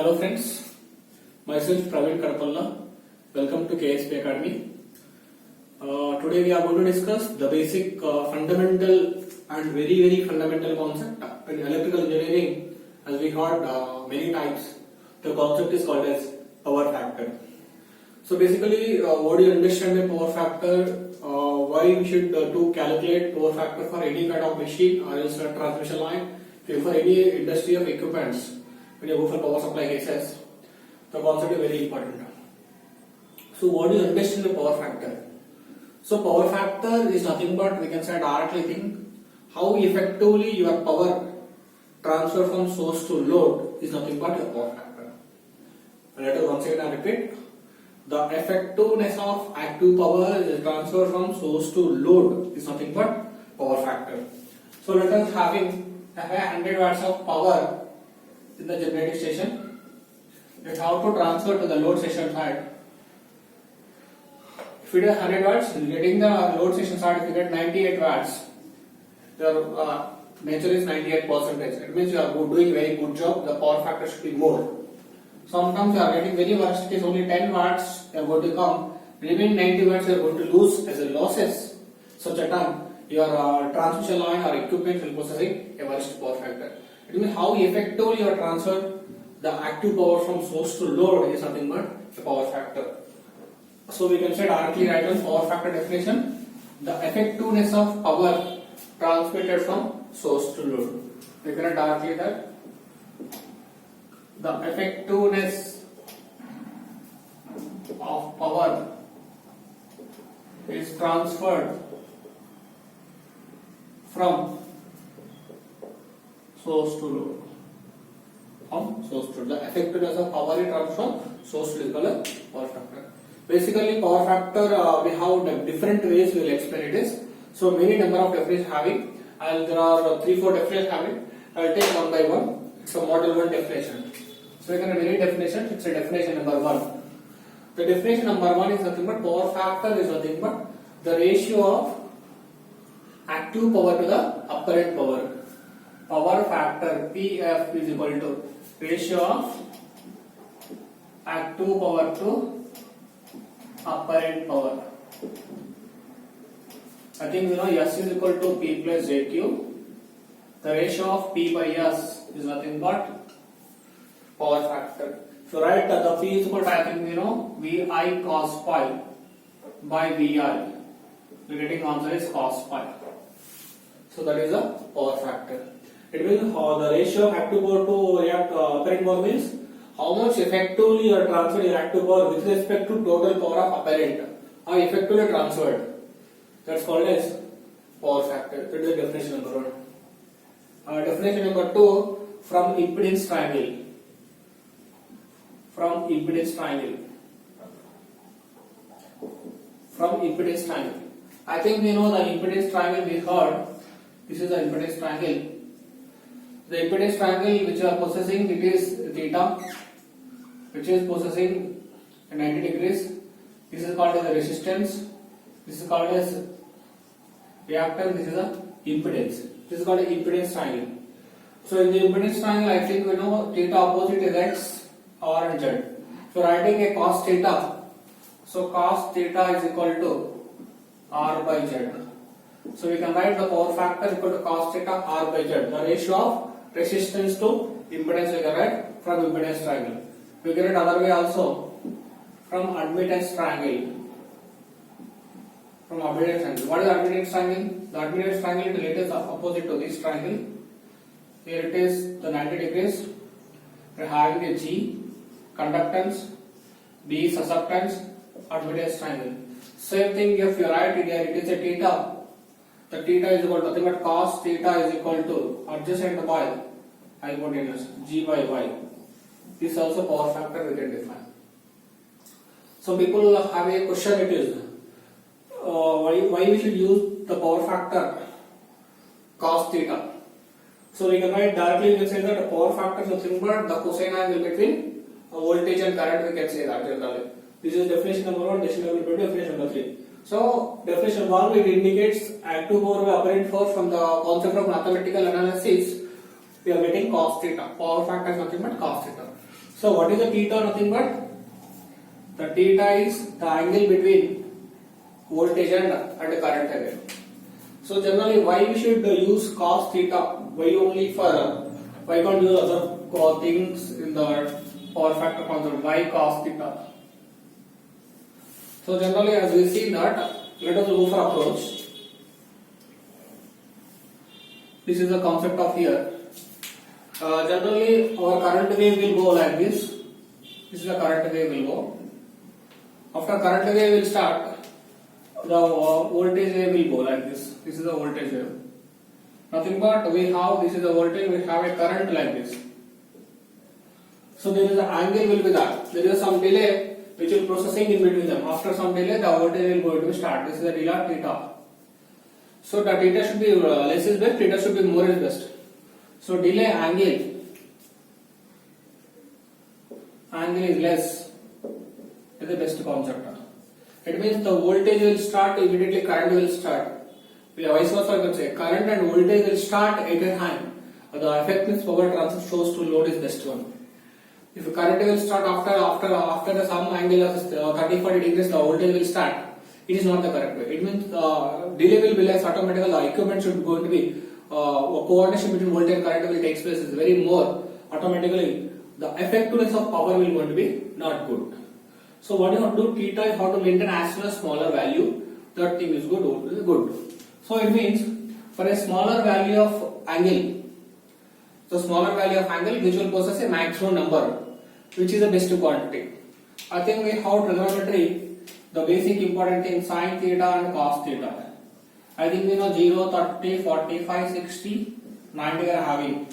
Hello friends, myself Praveen Karpalla. Welcome to KSP Academy. Today we are going to discuss the basic fundamental and very fundamental concept in electrical engineering. As we heard many times, the concept is called as power factor. So basically, what do you understand by power factor? Why we should to calculate power factor for any kind of machine or else a transmission line, for any industry of equipments. When you go for power supply cases, the concept is very important. So what do you understand by power factor? So power factor is nothing but, we can say directly think, how effectively your power transfer from source to load is nothing but your power factor. Let us once again repeat. The effectiveness of active power is transfer from source to load is nothing but power factor. So let us having 100 watts of power in the generating station. It have to transfer to the load station side. If it is 100 watts, getting the load station side, if you get 98 watts, your nature is 98%. It means you are doing very good job. The power factor should be more. Sometimes you are getting very worst, it is only 10 watts you are going to come. Remaining 90 watts you are going to lose as a losses. Such a time, your transmission line or equipment will possessing a worst power factor. It means how effectively you transfer the active power from source to load is nothing but a power factor. So we can say directly write down power factor definition: the effectiveness of power transmitted from source to load. We can write directly that the effectiveness of power is transferred from source to load. From source to load. The effectiveness of power is transferred from source to load is power factor. Basically, power factor we have different ways we will explain it is. So many number of definitions having, and there are 3-4 definitions having. I will take one by one. It's a model 1 definition. So we can have any definition. It's a definition number 1. The definition number 1 is nothing but power factor is nothing but the ratio of active power to the apparent power. Power factor PF is equal to ratio of active power to apparent power. I think you know S is equal to P plus JQ. The ratio of P by S is nothing but power factor. So write the P is equal to, I think you know, VI cos pi by VI. The getting answer is cos pi. So that is the power factor. It means the ratio of active power to apparent power means how much effectively you are transferred your active power with respect to total power of apparent. How effectively transferred. That's called as power factor. That is the definition number 1. Definition number 2, from impedance triangle. From impedance triangle. From impedance triangle. I think we know the impedance triangle we heard. This is the impedance triangle. The impedance triangle which you are possessing, it is theta, which is possessing 90 degrees. This is called as the resistance. This is called as reactance. This is the impedance. This is called an impedance triangle. So in the impedance triangle, I think we know theta opposite is x or z. So writing a cos theta. So cos theta is equal to r by z. So we can write the power factor equal to cos theta r by z. The ratio of resistance to impedance we can write from impedance triangle. We get it other way also from admittance triangle. From admittance triangle. What is admittance triangle? The admittance triangle is opposite to this triangle. Here it is the 90 degrees. We are having a G, conductance, B, susceptance, admittance triangle. Same thing if you write it here, it is a theta. The theta is equal to nothing but cos theta is equal to adjacent by hypotenuse G by Y. This is also power factor we can define. So people have a question, it is why we should use the power factor cos theta. So we can write directly, we can say that the power factor is nothing but the cosine angle between voltage and current, we can say that generally. This is definition number 1, definition number 2, definition number 3. So definition 1, it indicates active power by apparent force. From the concept of mathematical analysis, we are getting cos theta. Power factor is nothing but cos theta. So what is the theta? Nothing but the theta is the angle between voltage and current angle. So generally, why we should use cos theta? Why only for? Why can't use other things in the power factor concept? Why cos theta? So generally, as we see that, let us go for approach. This is the concept of here. Generally, our current wave will go like this. This is the current wave will go. After current wave will start, the voltage wave will go like this. This is the voltage wave. Nothing but we have, this is the voltage, we have a current like this. So there is an angle will be that. There is some delay which will processing in between them. After some delay, the voltage will go to start. This is the delay theta. So the theta should be less is best, theta should be more is best. So delay angle is less is the best concept. It means the voltage will start, immediately current will start. Vice versa I can say current and voltage will start at a time. The effective power transfer source to load is best one. If the current will start after the some angle of 30-40 degrees, the voltage will start. It is not the correct way. It means delay will be less, automatically the equipment should going to be coordination between voltage and current will take place is very more. Automatically the effectiveness of power will going to be not good. So what you have to do, theta is how to maintain as well as smaller value. That thing is good. So it means for a smaller value of angle, the smaller value of angle which will possess a maximum number, which is the best quantity. I think we have trigonometry, the basic important thing sin theta and cos theta. I think we know 0, 30, 45, 60, 90 we are having.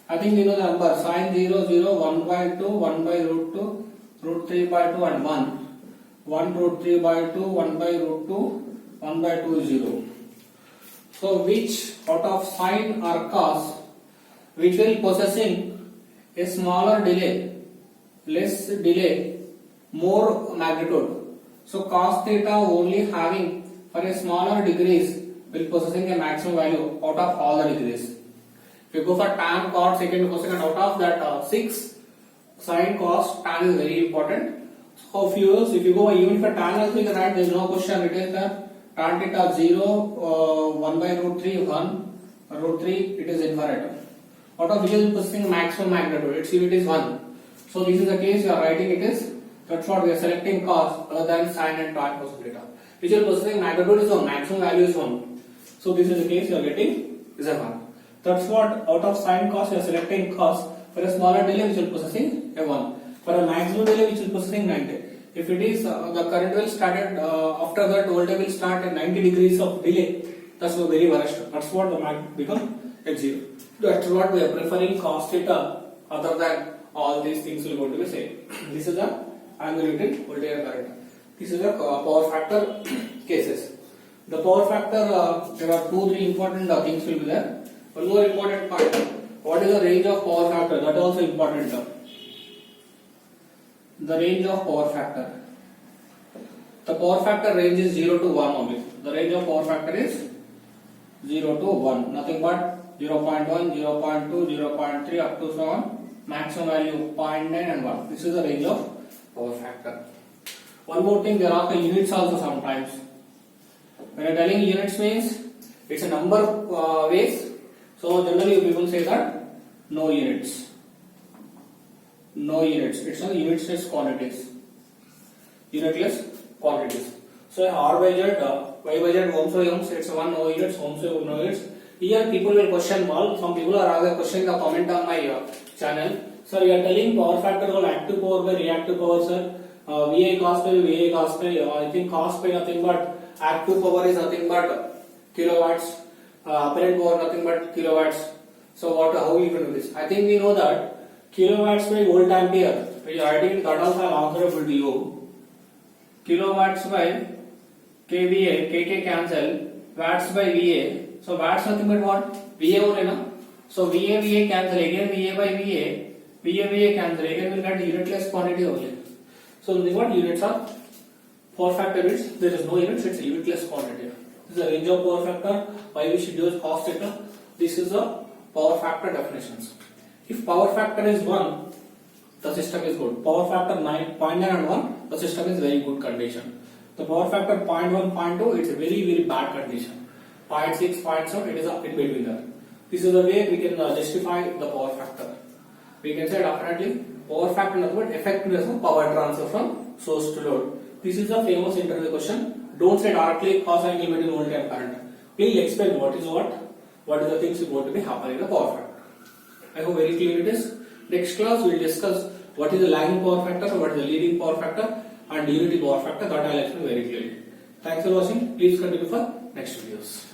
I think we know the number sin 0, 0, 1 by 2, 1 by root 2, root 3 by 2 and 1. 1 root 3 by 2, 1 by root 2, 1 by 2 is 0. So which out of sin or cos which will possessing a smaller delay, less delay, more magnitude. So cos theta only having for a smaller degrees will possessing a maximum value out of all the degrees. If you go for tan, cot, secant, cosecant, out of that 6, sin, cos, tan is very important. So if you go even for tan also you can write, there is no question, it is that tan theta 0, 1 by root 3, 1, root 3, it is infrared. Out of which is possessing maximum magnitude, its unit is 1. So this is the case, you are writing it is, that's what we are selecting cos other than sin and tan cos theta. Which is possessing magnitude is 1, maximum value is 1. So this is the case, you are getting is a 1. That's what out of sin cos you are selecting cos for a smaller delay which is possessing a 1. For a maximum delay which is possessing 90. If it is the current will start at after that voltage will start at 90 degrees of delay, that's the very worst. That's what the mag become at 0. That's what we are preferring cos theta other than all these things will go to be same. This is the angle between voltage and current. This is the power factor cases. The power factor, there are 2-3 important things will be there. One more important point, what is the range of power factor? That is also important. The range of power factor. The power factor range is 0 to 1 only. The range of power factor is 0 to 1. Nothing but 0.1, 0.2, 0.3 up to 7. Maximum value 0.9 and 1. This is the range of power factor. One more thing, there are the units also sometimes. When I am telling units means it's a number ways. So generally people say that no units. No units. It's a unitless quantities. Unitless quantities. So R by Z, Y by Z, ohms by ohms, it's 1 no units, ohms by no units. Here people will question all. Some people are rather questioning the comment on my channel. Sir, you are telling power factor called active power by reactive power, sir. VA cos by VA cos by. I think cos by nothing but active power is nothing but kilowatts. Apparent power nothing but kilowatts. So what? How we can do this? I think we know that kilowatts by volt ampere. We are writing that also answerable to you. Kilowatts by kVA, kk cancel. Watts by VA. So watts nothing but what? VA only na. So VA cancel again. VA by VA cancel again. Will get unitless quantity only. So what units are? Power factor is there is no units. It's a unitless quantity. This is the range of power factor. Why we should use cos theta? This is the power factor definitions. If power factor is 1, the system is good. Power factor 0.9 and 1, the system is very good condition. The power factor 0.1, 0.2, it's a very bad condition. 0.6, 0.7, it is in between that. This is the way we can justify the power factor. We can say definitely power factor is what effectiveness of power transfer from source to load. This is a famous interview question. Don't say directly cause angle between voltage and current. Please explain what is the things going to be happening in the power factor. I hope very clear it is. Next class we will discuss what is the lagging power factor, what is the leading power factor, and unity power factor. That I will explain very clearly. Thanks for watching. Please continue for next videos.